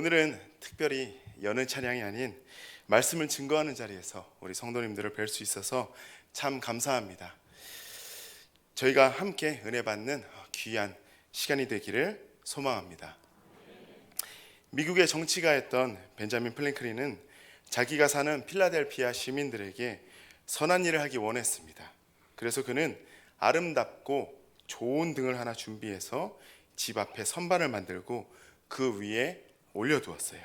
오늘은 특별히 여는 찬양이 아닌 말씀을 증거하는 자리에서 우리 성도님들을 뵐 수 있어서 참 감사합니다. 저희가 함께 은혜 받는 귀한 시간이 되기를 소망합니다. 미국의 정치가였던 벤자민 프랭클린은 자기가 사는 필라델피아 시민들에게 선한 일을 하기 원했습니다. 그래서 그는 아름답고 좋은 등을 하나 준비해서 집 앞에 선반을 만들고 그 위에 올려두었어요.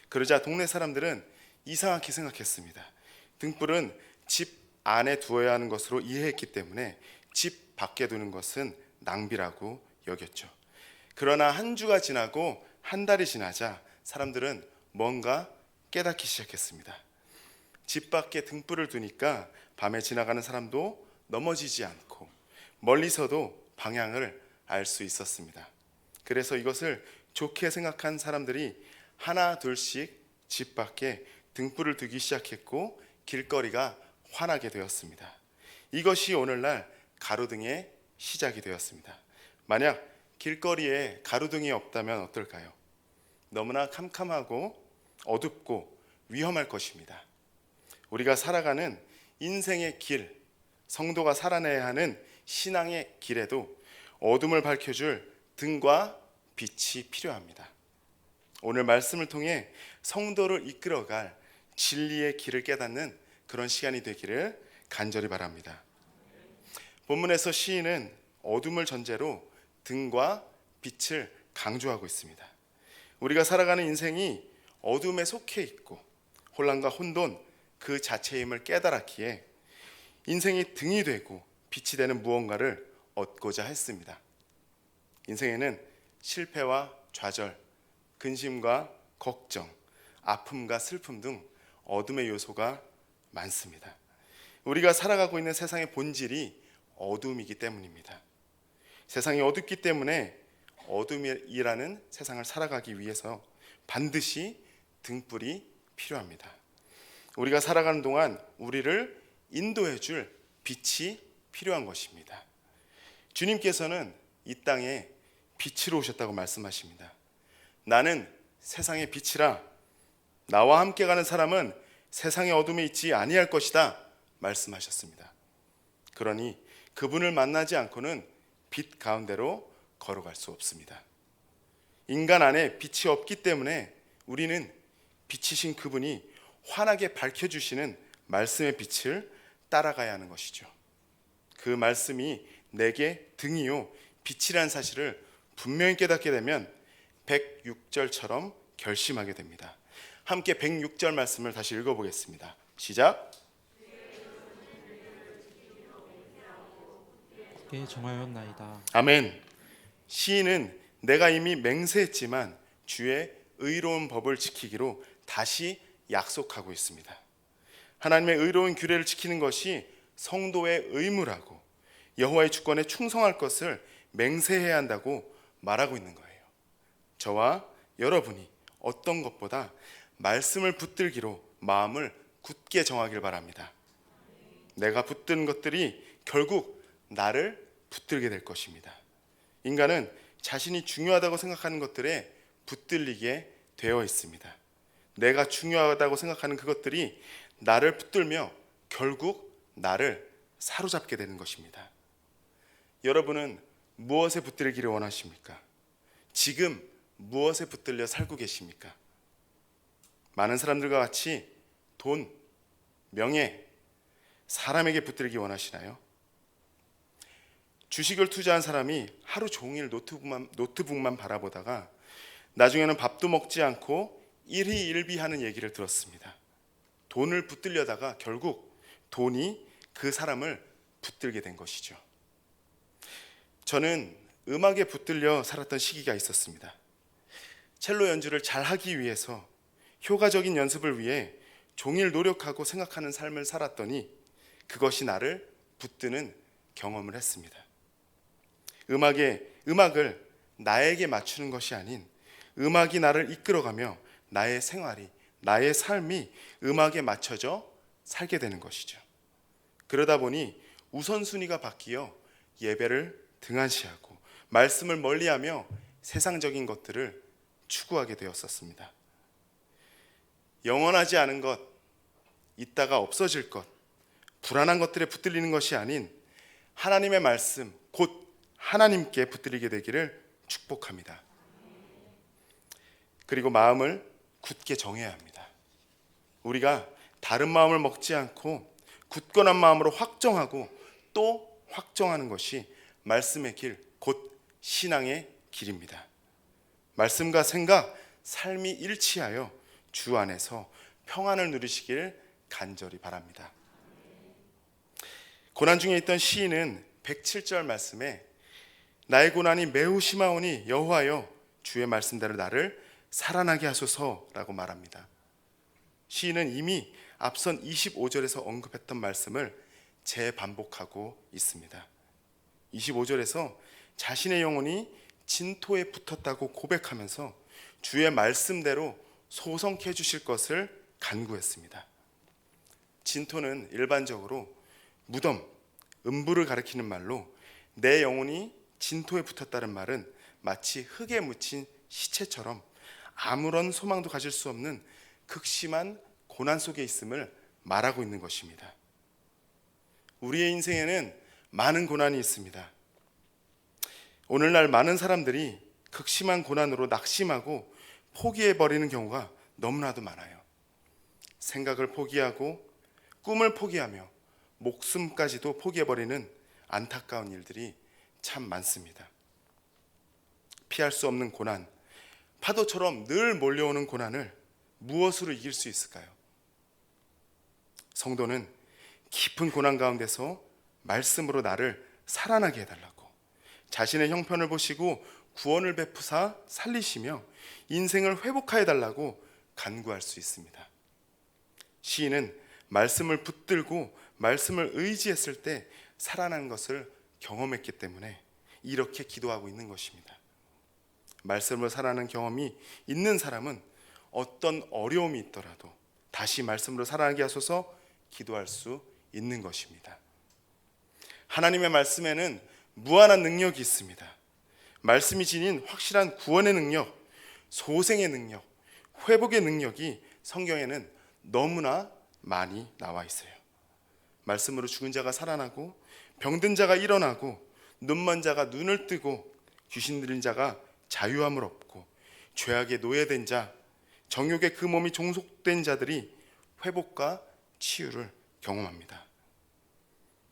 그러자 동네 사람들은 이상하게 생각했습니다. 등불은 집 안에 두어야 하는 것으로 이해했기 때문에 집 밖에 두는 것은 낭비라고 여겼죠. 그러나 한 주가 지나고 한 달이 지나자 사람들은 뭔가 깨닫기 시작했습니다. 집 밖에 등불을 두니까 밤에 지나가는 사람도 넘어지지 않고 멀리서도 방향을 알 수 있었습니다. 그래서 이것을 좋게 생각한 사람들이 하나 둘씩 집 밖에 등불을 두기 시작했고 길거리가 환하게 되었습니다. 이것이 오늘날 가로등의 시작이 되었습니다. 만약 길거리에 가로등이 없다면 어떨까요? 너무나 캄캄하고 어둡고 위험할 것입니다. 우리가 살아가는 인생의 길, 성도가 살아내야 하는 신앙의 길에도 어둠을 밝혀줄 등과 빛이 필요합니다. 오늘 말씀을 통해 성도를 이끌어갈 진리의 길을 깨닫는 그런 시간이 되기를 간절히 바랍니다. 본문에서 시인은 어둠을 전제로 등과 빛을 강조하고 있습니다. 우리가 살아가는 인생이 어둠에 속해 있고 혼란과 혼돈 그 자체임을 깨달았기에 인생이 등이 되고 빛이 되는 무언가를 얻고자 했습니다. 인생에는 실패와 좌절, 근심과 걱정, 아픔과 슬픔 등 어둠의 요소가 많습니다. 우리가 살아가고 있는 세상의 본질이 어둠이기 때문입니다. 세상이 어둡기 때문에 어둠이라는 세상을 살아가기 위해서 반드시 등불이 필요합니다. 우리가 살아가는 동안 우리를 인도해 줄 빛이 필요한 것입니다. 주님께서는 이 땅에 빛으로 오셨다고 말씀하십니다. 나는 세상의 빛이라 나와 함께 가는 사람은 세상의 어둠에 있지 아니할 것이다 말씀하셨습니다. 그러니 그분을 만나지 않고는 빛 가운데로 걸어갈 수 없습니다. 인간 안에 빛이 없기 때문에 우리는 빛이신 그분이 환하게 밝혀주시는 말씀의 빛을 따라가야 하는 것이죠. 그 말씀이 내게 등이요 빛이라는 사실을 분명히 깨닫게 되면 106절처럼 결심하게 됩니다. 함께 106절 말씀을 다시 읽어보겠습니다. 시작. 께 정하였나이다. 아멘. 시인은 내가 이미 맹세했지만 주의 의로운 법을 지키기로 다시 약속하고 있습니다. 하나님의 의로운 규례를 지키는 것이 성도의 의무라고 여호와의 주권에 충성할 것을 맹세해야 한다고 말하고 있는 거예요. 저와 여러분이 어떤 것보다 말씀을 붙들기로 마음을 굳게 정하길 바랍니다. 내가 붙든 것들이 결국 나를 붙들게 될 것입니다. 인간은 자신이 중요하다고 생각하는 것들에 붙들리게 되어 있습니다. 내가 중요하다고 생각하는 그것들이 나를 붙들며 결국 나를 사로잡게 되는 것입니다. 여러분은 무엇에 붙들기를 원하십니까? 지금 무엇에 붙들려 살고 계십니까? 많은 사람들과 같이 돈, 명예, 사람에게 붙들기 원하시나요? 주식을 투자한 사람이 하루 종일 노트북만 바라보다가 나중에는 밥도 먹지 않고 일희일비하는 얘기를 들었습니다. 돈을 붙들려다가 결국 돈이 그 사람을 붙들게 된 것이죠. 저는 음악에 붙들려 살았던 시기가 있었습니다. 첼로 연주를 잘하기 위해서 효과적인 연습을 위해 종일 노력하고 생각하는 삶을 살았더니 그것이 나를 붙드는 경험을 했습니다. 음악을 나에게 맞추는 것이 아닌 음악이 나를 이끌어가며 나의 생활이, 나의 삶이 음악에 맞춰져 살게 되는 것이죠. 그러다 보니 우선순위가 바뀌어 예배를 등한시하고 말씀을 멀리하며 세상적인 것들을 추구하게 되었었습니다. 영원하지 않은 것, 있다가 없어질 것, 불안한 것들에 붙들리는 것이 아닌 하나님의 말씀, 곧 하나님께 붙들리게 되기를 축복합니다. 그리고 마음을 굳게 정해야 합니다. 우리가 다른 마음을 먹지 않고 굳건한 마음으로 확정하고 또 확정하는 것이 말씀의 길, 곧 신앙의 길입니다. 말씀과 생각, 삶이 일치하여 주 안에서 평안을 누리시길 간절히 바랍니다. 고난 중에 있던 시인은 107절 말씀에 나의 고난이 매우 심하오니 여호와여 주의 말씀대로 나를 살아나게 하소서라고 말합니다. 시인은 이미 앞선 25절에서 언급했던 말씀을 재반복하고 있습니다. 25절에서 자신의 영혼이 진토에 붙었다고 고백하면서 주의 말씀대로 소성케 해주실 것을 간구했습니다. 진토는 일반적으로 무덤, 음부를 가리키는 말로 내 영혼이 진토에 붙었다는 말은 마치 흙에 묻힌 시체처럼 아무런 소망도 가질 수 없는 극심한 고난 속에 있음을 말하고 있는 것입니다. 우리의 인생에는 많은 고난이 있습니다. 오늘날 많은 사람들이 극심한 고난으로 낙심하고 포기해버리는 경우가 너무나도 많아요. 생각을 포기하고 꿈을 포기하며 목숨까지도 포기해버리는 안타까운 일들이 참 많습니다. 피할 수 없는 고난, 파도처럼 늘 몰려오는 고난을 무엇으로 이길 수 있을까요? 성도는 깊은 고난 가운데서 말씀으로 나를 살아나게 해달라고, 자신의 형편을 보시고 구원을 베푸사 살리시며 인생을 회복하여 달라고 간구할 수 있습니다. 시인은 말씀을 붙들고 말씀을 의지했을 때 살아나는 것을 경험했기 때문에 이렇게 기도하고 있는 것입니다. 말씀으로 살아나는 경험이 있는 사람은 어떤 어려움이 있더라도 다시 말씀으로 살아나게 하소서 기도할 수 있는 것입니다. 하나님의 말씀에는 무한한 능력이 있습니다. 말씀이 지닌 확실한 구원의 능력, 소생의 능력, 회복의 능력이 성경에는 너무나 많이 나와 있어요. 말씀으로 죽은 자가 살아나고 병든 자가 일어나고 눈먼 자가 눈을 뜨고 귀신 들린 자가 자유함을 얻고 죄악에 노예된 자, 정욕에 그 몸이 종속된 자들이 회복과 치유를 경험합니다.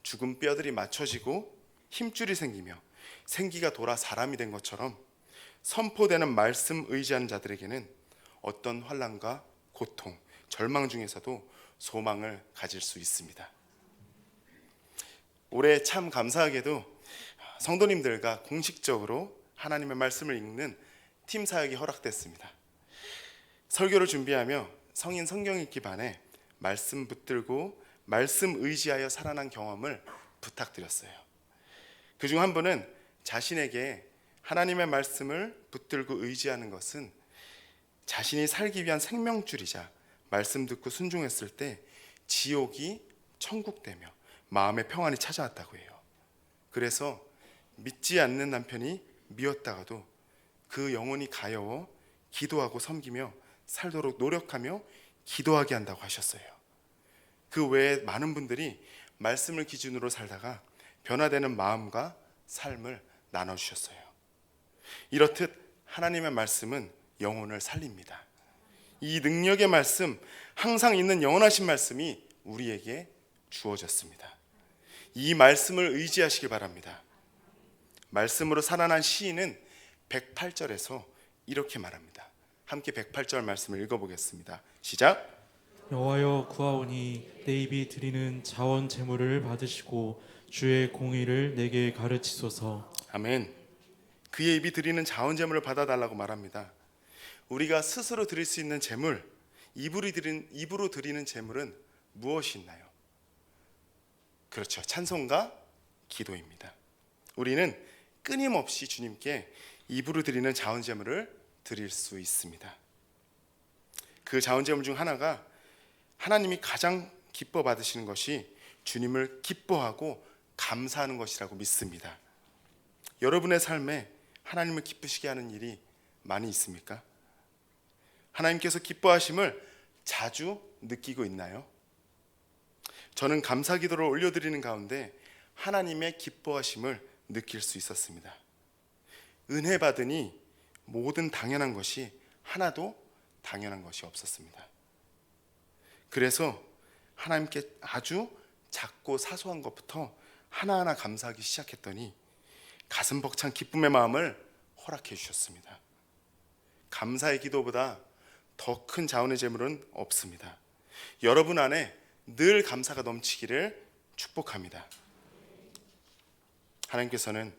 죽은 뼈들이 맞춰지고 힘줄이 생기며 생기가 돌아 사람이 된 것처럼 선포되는 말씀 의지하는 자들에게는 어떤 환난과 고통, 절망 중에서도 소망을 가질 수 있습니다. 올해 참 감사하게도 성도님들과 공식적으로 하나님의 말씀을 읽는 팀 사역이 허락됐습니다. 설교를 준비하며 성인 성경 읽기 반에 말씀 붙들고 말씀 의지하여 살아난 경험을 부탁드렸어요. 그중 한 분은 자신에게 하나님의 말씀을 붙들고 의지하는 것은 자신이 살기 위한 생명줄이자 말씀 듣고 순종했을 때 지옥이 천국되며 마음의 평안이 찾아왔다고 해요. 그래서 믿지 않는 남편이 미웠다가도 그 영혼이 가여워 기도하고 섬기며 살도록 노력하며 기도하게 한다고 하셨어요. 그 외에 많은 분들이 말씀을 기준으로 살다가 변화되는 마음과 삶을 나눠주셨어요. 이렇듯 하나님의 말씀은 영혼을 살립니다. 이 능력의 말씀, 항상 있는 영원하신 말씀이 우리에게 주어졌습니다. 이 말씀을 의지하시기 바랍니다. 말씀으로 살아난 시인은 108절에서 이렇게 말합니다. 함께 108절 말씀을 읽어보겠습니다. 시작. 여호와여 구하오니 내 입이 드리는 자원 제물을 받으시고 주의 공의를 내게 가르치소서. 아멘. 그의 입이 드리는 자원 제물을 받아달라고 말합니다. 우리가 스스로 드릴 수 있는 제물, 입으로 드리는 제물은 무엇이 있나요? 그렇죠. 찬송과 기도입니다. 우리는 끊임없이 주님께 입으로 드리는 자원 제물을 드릴 수 있습니다. 그 자원 제물 중 하나가 하나님이 가장 기뻐 받으시는 것이 주님을 기뻐하고 감사하는 것이라고 믿습니다. 여러분의 삶에 하나님을 기쁘시게 하는 일이 많이 있습니까? 하나님께서 기뻐하심을 자주 느끼고 있나요? 저는 감사 기도를 올려드리는 가운데 하나님의 기뻐하심을 느낄 수 있었습니다. 은혜 받으니 모든 당연한 것이 하나도 당연한 것이 없었습니다. 그래서 하나님께 아주 작고 사소한 것부터 하나하나 감사하기 시작했더니 가슴 벅찬 기쁨의 마음을 허락해 주셨습니다. 감사의 기도보다 더 큰 자원의 재물은 없습니다. 여러분 안에 늘 감사가 넘치기를 축복합니다. 하나님께서는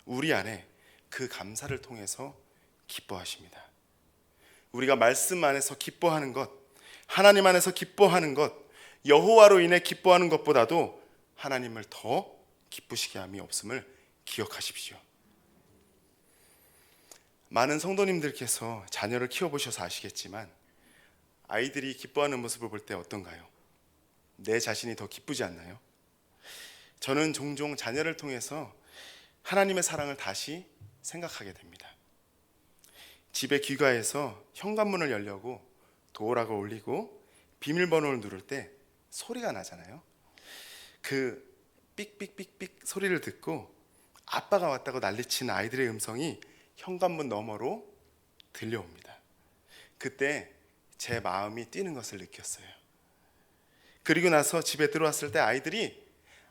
우리 안에 그 감사를 통해서 기뻐하십니다. 우리가 말씀 안에서 기뻐하는 것, 하나님 안에서 기뻐하는 것, 여호와로 인해 기뻐하는 것보다도 하나님을 더 기쁘시게 함이 없음을 기억하십시오. 많은 성도님들께서 자녀를 키워보셔서 아시겠지만 아이들이 기뻐하는 모습을 볼 때 어떤가요? 내 자신이 더 기쁘지 않나요? 저는 종종 자녀를 통해서 하나님의 사랑을 다시 생각하게 됩니다. 집에 귀가해서 현관문을 열려고 도어락을 올리고 비밀번호를 누를 때 소리가 나잖아요. 그 삑삑삑삑 소리를 듣고 아빠가 왔다고 난리치는 아이들의 음성이 현관문 너머로 들려옵니다. 그때 제 마음이 뛰는 것을 느꼈어요. 그리고 나서 집에 들어왔을 때 아이들이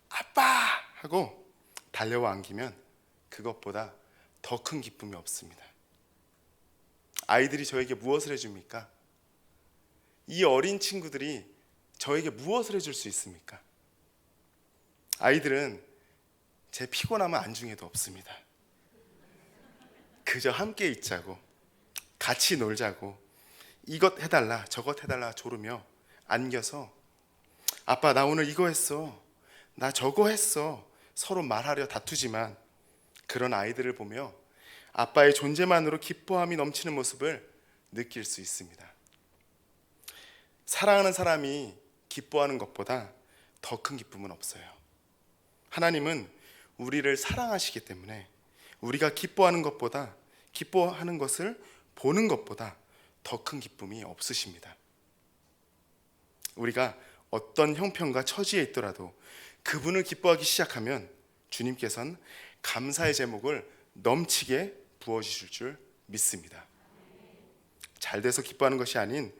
아빠! 하고 달려와 안기면 그것보다 더 큰 기쁨이 없습니다. 아이들이 저에게 무엇을 해줍니까? 이 어린 친구들이 저에게 무엇을 해줄 수 있습니까? 아이들은 제 피곤함은 안중에도 없습니다. 그저 함께 있자고, 같이 놀자고, 이것 해달라 저것 해달라 조르며 안겨서 아빠 나 오늘 이거 했어, 나 저거 했어, 서로 말하려 다투지만 그런 아이들을 보며 아빠의 존재만으로 기뻐함이 넘치는 모습을 느낄 수 있습니다. 사랑하는 사람이 기뻐하는 것보다 더 큰 기쁨은 없어요. 하나님은 우리를 사랑하시기 때문에 우리가 기뻐하는 것보다, 기뻐하는 것을 보는 것보다 더 큰 기쁨이 없으십니다. 우리가 어떤 형편과 처지에 있더라도 그분을 기뻐하기 시작하면 주님께서는 감사의 제목을 넘치게 부어주실 줄 믿습니다. 잘 돼서 기뻐하는 것이 아닌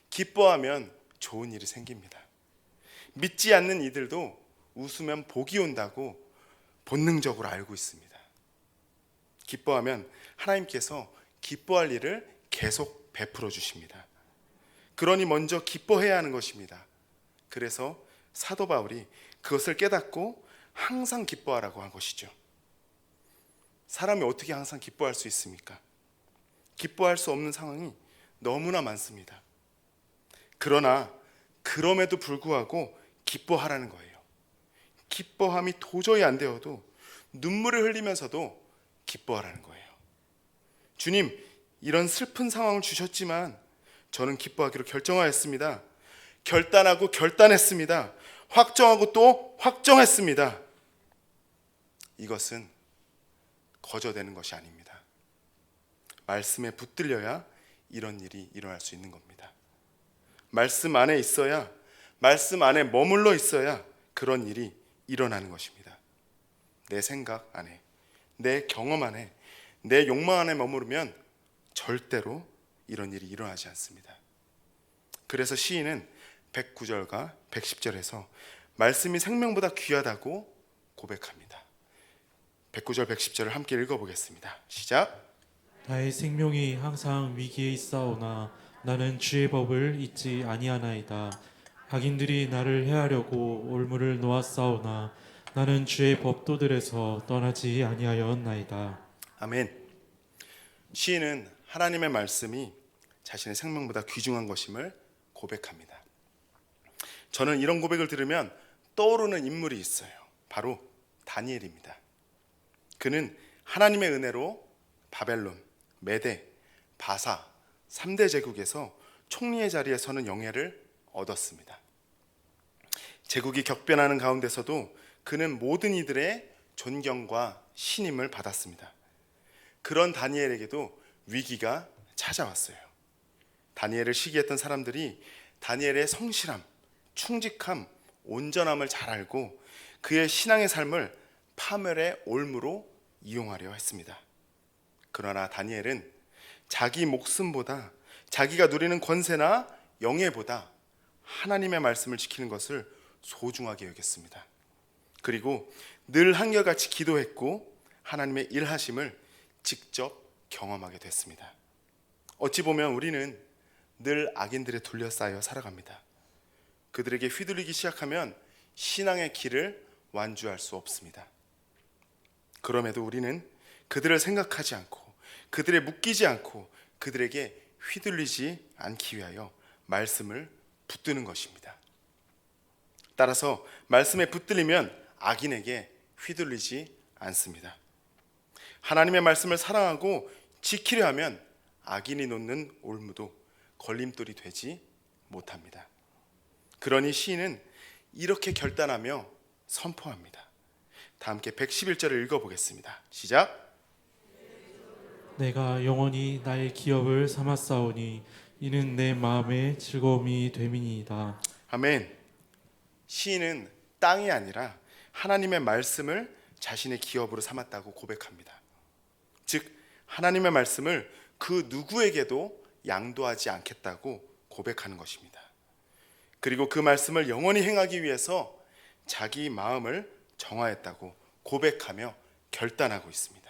기뻐하면 좋은 일이 생깁니다. 믿지 않는 이들도 웃으면 복이 온다고 본능적으로 알고 있습니다. 기뻐하면 하나님께서 기뻐할 일을 계속 베풀어 주십니다. 그러니 먼저 기뻐해야 하는 것입니다. 그래서 사도 바울이 그것을 깨닫고 항상 기뻐하라고 한 것이죠. 사람이 어떻게 항상 기뻐할 수 있습니까? 기뻐할 수 없는 상황이 너무나 많습니다. 그러나 그럼에도 불구하고 기뻐하라는 거예요. 기뻐함이 도저히 안 되어도 눈물을 흘리면서도 기뻐하라는 거예요. 주님, 이런 슬픈 상황을 주셨지만 저는 기뻐하기로 결정하였습니다. 결단하고 결단했습니다. 확정하고 또 확정했습니다. 이것은 거저되는 것이 아닙니다. 말씀에 붙들려야 이런 일이 일어날 수 있는 겁니다. 말씀 안에 있어야, 말씀 안에 머물러 있어야 그런 일이 일어나는 것입니다. 내 생각 안에, 내 경험 안에, 내 욕망 안에 머무르면 절대로 이런 일이 일어나지 않습니다. 그래서 시인은 109절과 110절에서 말씀이 생명보다 귀하다고 고백합니다. 109절 110절을 함께 읽어보겠습니다. 시작. 나의 생명이 항상 위기에 있사오나 나는 주의 법을 잊지 아니하나이다. 악인들이 나를 해하려고 올무를 놓았사오나 나는 주의 법도들에서 떠나지 아니하였나이다. 아멘. 시인은 하나님의 말씀이 자신의 생명보다 귀중한 것임을 고백합니다. 저는 이런 고백을 들으면 떠오르는 인물이 있어요. 바로 다니엘입니다. 그는 하나님의 은혜로 바벨론, 메대, 바사 3대 제국에서 총리의 자리에 서는 영예를 얻었습니다. 제국이 격변하는 가운데서도 그는 모든 이들의 존경과 신임을 받았습니다. 그런 다니엘에게도 위기가 찾아왔어요. 다니엘을 시기했던 사람들이 다니엘의 성실함, 충직함, 온전함을 잘 알고 그의 신앙의 삶을 파멸의 올무로 이용하려 했습니다. 그러나 다니엘은 자기 목숨보다, 자기가 누리는 권세나 영예보다 하나님의 말씀을 지키는 것을 소중하게 여겼습니다. 그리고 늘 한결같이 기도했고 하나님의 일하심을 직접 경험하게 됐습니다. 어찌 보면 우리는 늘 악인들에 둘러싸여 살아갑니다. 그들에게 휘둘리기 시작하면 신앙의 길을 완주할 수 없습니다. 그럼에도 우리는 그들을 생각하지 않고 그들에 묶이지 않고 그들에게 휘둘리지 않기 위하여 말씀을 붙드는 것입니다. 따라서 말씀에 붙들리면 악인에게 휘둘리지 않습니다. 하나님의 말씀을 사랑하고 지키려 하면 악인이 놓는 올무도 걸림돌이 되지 못합니다. 그러니 시인은 이렇게 결단하며 선포합니다. 다 함께 111절을 읽어보겠습니다. 시작. 내가 영원히 나의 기업을 삼았사오니 이는 내 마음의 즐거움이 됨이니이다. 아멘. 시인은 땅이 아니라 하나님의 말씀을 자신의 기업으로 삼았다고 고백합니다. 즉 하나님의 말씀을 그 누구에게도 양도하지 않겠다고 고백하는 것입니다. 그리고 그 말씀을 영원히 행하기 위해서 자기 마음을 정하였다고 고백하며 결단하고 있습니다.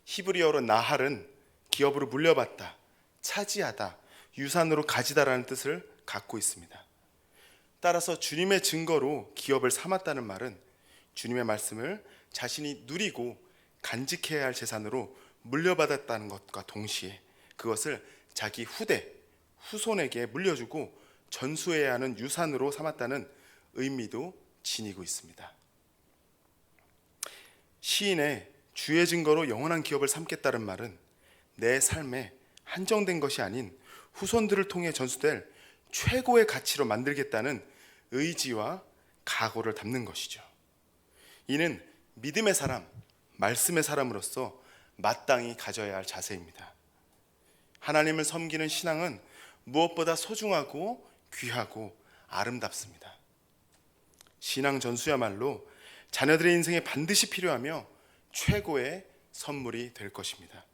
히브리어로 나할은 기업으로 물려받다, 차지하다, 유산으로 가지다라는 뜻을 갖고 있습니다. 따라서 주님의 증거로 기업을 삼았다는 말은 주님의 말씀을 자신이 누리고 간직해야 할 재산으로 물려받았다는 것과 동시에 그것을 자기 후손에게 물려주고 전수해야 하는 유산으로 삼았다는 의미도 지니고 있습니다. 시인의 주의 증거로 영원한 기업을 삼겠다는 말은 내 삶에 한정된 것이 아닌 후손들을 통해 전수될 최고의 가치로 만들겠다는 의지와 각오를 담는 것이죠. 이는 믿음의 사람, 말씀의 사람으로서 마땅히 가져야 할 자세입니다. 하나님을 섬기는 신앙은 무엇보다 소중하고 귀하고 아름답습니다. 신앙 전수야말로 자녀들의 인생에 반드시 필요하며 최고의 선물이 될 것입니다.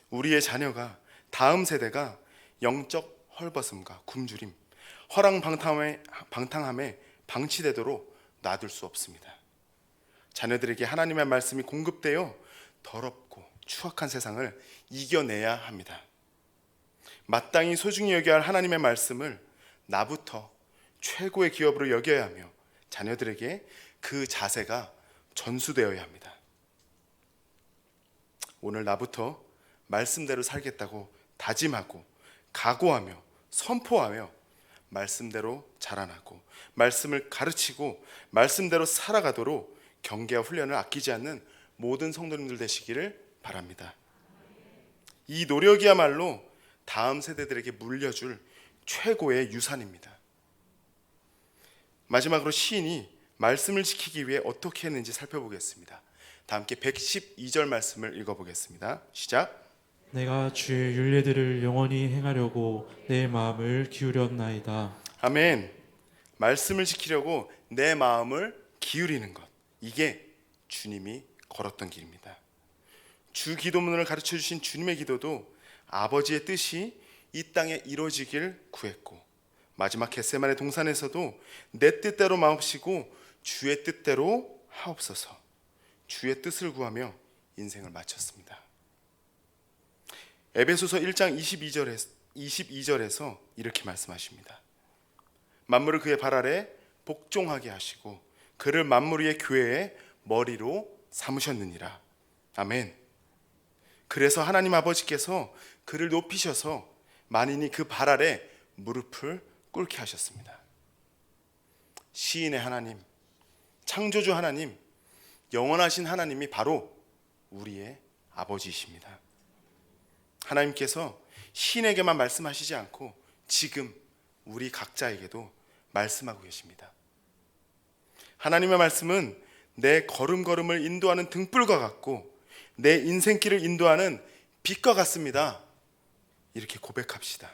우리의 자녀가 다음 세대가 영적 헐벗음과 굶주림, 허랑방탕함에 방치되도록 놔둘 수 없습니다. 자녀들에게 하나님의 말씀이 공급되어 더럽고 추악한 세상을 이겨내야 합니다. 마땅히 소중히 여겨야 할 하나님의 말씀을 나부터 최고의 기업으로 여겨야 하며 자녀들에게 그 자세가 전수되어야 합니다. 오늘 나부터 말씀대로 살겠다고 다짐하고 각오하며 선포하며 말씀대로 자라나고 말씀을 가르치고 말씀대로 살아가도록 경계와 훈련을 아끼지 않는 모든 성도님들 되시기를 바랍니다. 이 노력이야말로 다음 세대들에게 물려줄 최고의 유산입니다. 마지막으로 시인이 말씀을 지키기 위해 어떻게 했는지 살펴보겠습니다. 다 함께 112절 말씀을 읽어보겠습니다. 시작. 내가 주의 율례들을 영원히 행하려고 내 마음을 기울였나이다. 아멘. 말씀을 지키려고 내 마음을 기울이는 것, 이게 주님이 걸었던 길입니다. 주 기도문을 가르쳐 주신 주님의 기도도 아버지의 뜻이 이 땅에 이루어지길 구했고, 마지막 겟세마네 동산에서도 내 뜻대로 마옵시고 주의 뜻대로 하옵소서, 주의 뜻을 구하며 인생을 마쳤습니다. 에베소서 1장 22절에서 이렇게 말씀하십니다. 만물을 그의 발 아래 복종하게 하시고 그를 만물 위의 교회의 머리로 삼으셨느니라. 아멘. 그래서 하나님 아버지께서 그를 높이셔서 만인이 그 발 아래 무릎을 꿇게 하셨습니다. 시인의 하나님, 창조주 하나님, 영원하신 하나님이 바로 우리의 아버지이십니다. 하나님께서 시인에게만 말씀하시지 않고 지금 우리 각자에게도 말씀하고 계십니다. 하나님의 말씀은 내 걸음걸음을 인도하는 등불과 같고 내 인생길을 인도하는 빛과 같습니다. 이렇게 고백합시다.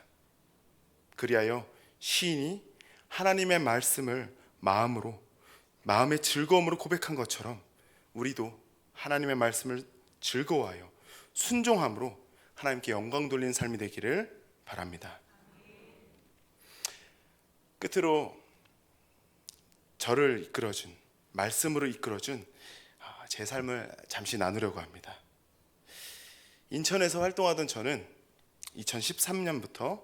그리하여 시인이 하나님의 말씀을 마음의 즐거움으로 고백한 것처럼 우리도 하나님의 말씀을 즐거워하여 순종함으로 하나님께 영광 돌리는 삶이 되기를 바랍니다. 끝으로 저를 이끌어준, 말씀으로 이끌어준 제 삶을 잠시 나누려고 합니다. 인천에서 활동하던 저는 2013년부터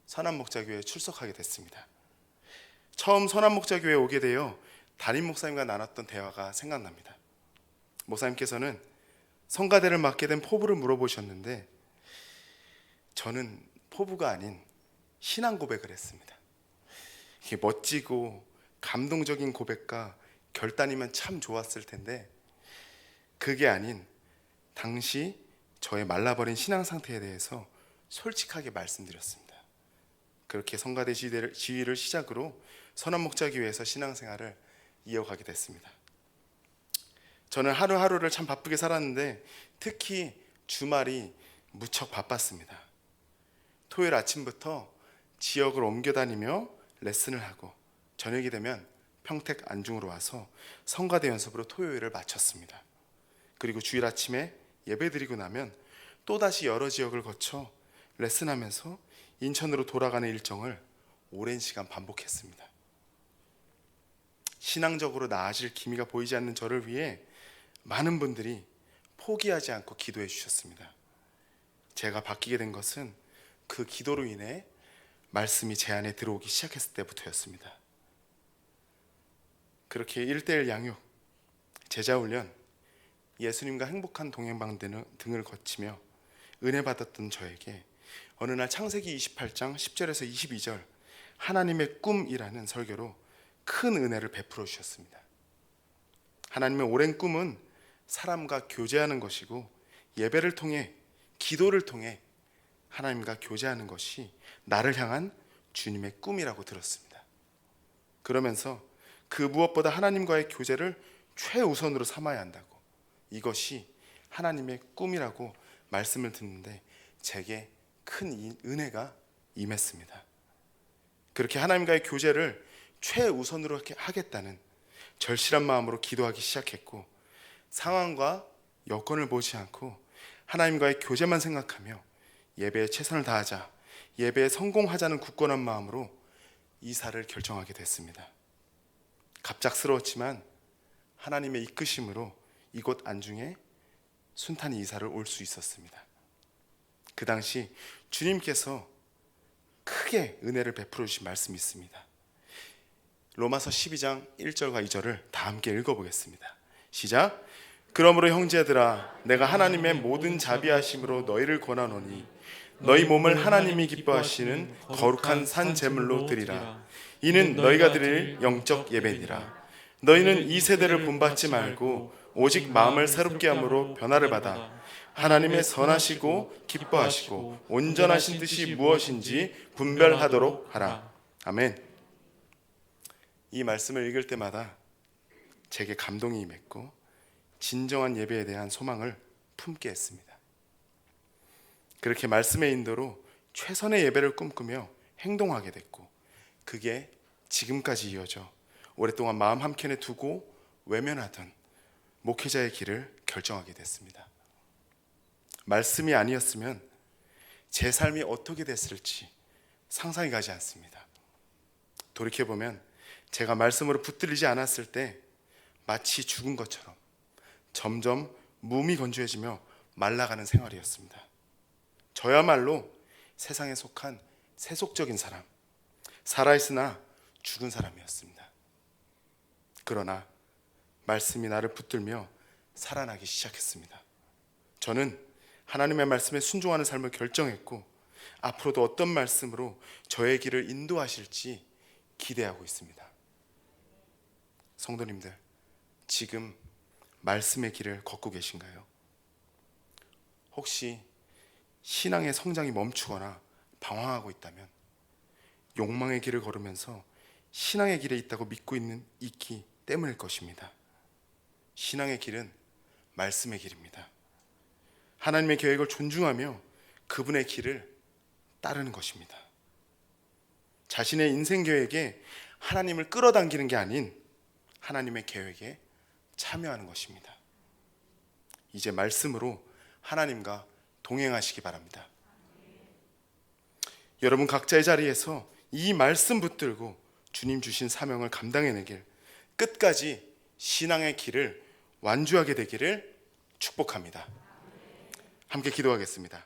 선한목자교회에 출석하게 됐습니다. 처음 선한목자교회에 오게 되어 담임 목사님과 나눴던 대화가 생각납니다. 목사님께서는 성가대를 맡게 된 포부를 물어보셨는데 저는 포부가 아닌 신앙 고백을 했습니다. 이게 멋지고 감동적인 고백과 결단이면 참 좋았을 텐데 그게 아닌 당시 저의 말라버린 신앙 상태에 대해서 솔직하게 말씀드렸습니다. 그렇게 성가대 지휘를 시작으로 선한목자교회에서 신앙생활을 이어가게 됐습니다. 저는 하루하루를 참 바쁘게 살았는데 특히 주말이 무척 바빴습니다. 토요일 아침부터 지역을 옮겨 다니며 레슨을 하고 저녁이 되면 평택 안중으로 와서 성가대 연습으로 토요일을 마쳤습니다. 그리고 주일 아침에 예배드리고 나면 또다시 여러 지역을 거쳐 레슨하면서 인천으로 돌아가는 일정을 오랜 시간 반복했습니다. 신앙적으로 나아질 기미가 보이지 않는 저를 위해 많은 분들이 포기하지 않고 기도해 주셨습니다. 제가 바뀌게 된 것은 그 기도로 인해 말씀이 제 안에 들어오기 시작했을 때부터였습니다. 그렇게 1:1 양육, 제자훈련, 예수님과 행복한 동행방 등을 거치며 은혜 받았던 저에게 어느 날 창세기 28장 10절에서 22절 하나님의 꿈이라는 설교로 큰 은혜를 베풀어 주셨습니다. 하나님의 오랜 꿈은 사람과 교제하는 것이고 예배를 통해 기도를 통해 하나님과 교제하는 것이 나를 향한 주님의 꿈이라고 들었습니다. 그러면서 그 무엇보다 하나님과의 교제를 최우선으로 삼아야 한다고, 이것이 하나님의 꿈이라고 말씀을 듣는데 제게 큰 은혜가 임했습니다. 그렇게 하나님과의 교제를 최우선으로 하겠다는 절실한 마음으로 기도하기 시작했고 상황과 여건을 보지 않고 하나님과의 교제만 생각하며 예배에 최선을 다하자, 예배에 성공하자는 굳건한 마음으로 이사를 결정하게 됐습니다. 갑작스러웠지만 하나님의 이끄심으로 이곳 안중에 순탄히 이사를 올 수 있었습니다. 그 당시 주님께서 크게 은혜를 베풀어 주신 말씀이 있습니다. 로마서 12장 1절과 2절을 다 함께 읽어보겠습니다. 시작. 그러므로 형제들아 내가 하나님의 모든 자비하심으로 너희를 권하노니 너희 몸을 하나님이 기뻐하시는 거룩한 산 제물로 드리라. 이는 너희가 드릴 영적 예배니라. 너희는 이 세대를 본받지 말고 오직 마음을 새롭게 함으로 변화를 받아 하나님의 선하시고 기뻐하시고 온전하신 뜻이 무엇인지 분별하도록 하라. 아멘. 이 말씀을 읽을 때마다 제게 감동이 임했고 진정한 예배에 대한 소망을 품게 했습니다. 그렇게 말씀의 인도로 최선의 예배를 꿈꾸며 행동하게 됐고 그게 지금까지 이어져 오랫동안 마음 한켠에 두고 외면하던 목회자의 길을 결정하게 됐습니다. 말씀이 아니었으면 제 삶이 어떻게 됐을지 상상이 가지 않습니다. 돌이켜보면 제가 말씀으로 붙들리지 않았을 때 마치 죽은 것처럼 점점 몸이 건조해지며 말라가는 생활이었습니다. 저야말로 세상에 속한 세속적인 사람, 살아있으나 죽은 사람이었습니다. 그러나 말씀이 나를 붙들며 살아나기 시작했습니다. 저는 하나님의 말씀에 순종하는 삶을 결정했고 앞으로도 어떤 말씀으로 저의 길을 인도하실지 기대하고 있습니다. 성도님들, 지금 말씀의 길을 걷고 계신가요? 혹시 신앙의 성장이 멈추거나 방황하고 있다면 욕망의 길을 걸으면서 신앙의 길에 있다고 믿고 있기 때문일 것입니다. 신앙의 길은 말씀의 길입니다. 하나님의 계획을 존중하며 그분의 길을 따르는 것입니다. 자신의 인생 계획에 하나님을 끌어당기는 게 아닌 하나님의 계획에 참여하는 것입니다. 이제 말씀으로 하나님과 동행하시기 바랍니다. 여러분 각자의 자리에서 이 말씀 붙들고 주님 주신 사명을 감당해내길, 끝까지 신앙의 길을 완주하게 되기를 축복합니다. 함께 기도하겠습니다.